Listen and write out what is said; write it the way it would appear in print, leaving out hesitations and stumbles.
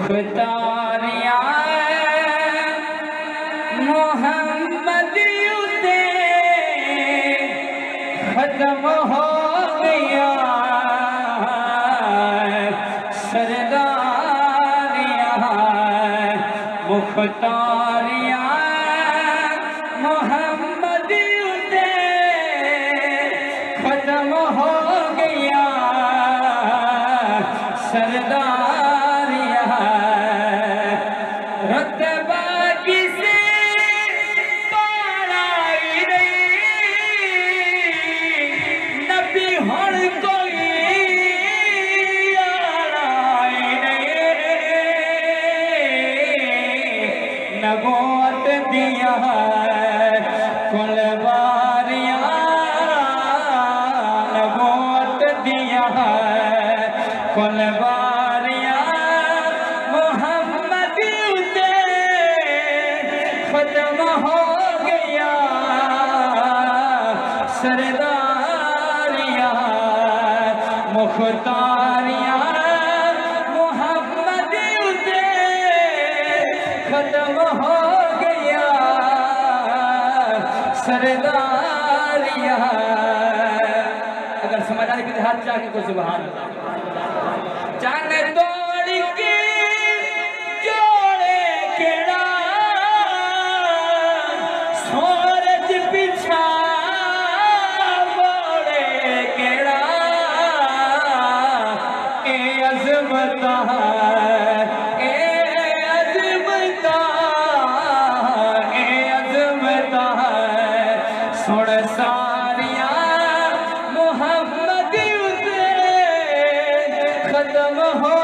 مختاریاں محمدیوں سے ختم ہو گیا سرداریاں مختاریاں محمدیوں سے ختم ہو گیا سرداریاں رتبہ کسے پارائی نہیں نبی ہر کوئی آرائی نہیں نبوت دیا کل باریاں نبوت دیا کل باریاں ختم ہو گیا سرداریاں مختاریاں محمدیوں سے ختم ہو گیا سرداریاں اگر سمجھ آنے کے ہاتھ چاہ کے کوئی سبحان اللہ چاند توڑ کے جوڑے کیڑا سورج پیچھا موڑے کیڑا اے عظمتہ اے عظمتہ اے عظمتہ سن ساریاں محمدیوں سے ختم ہو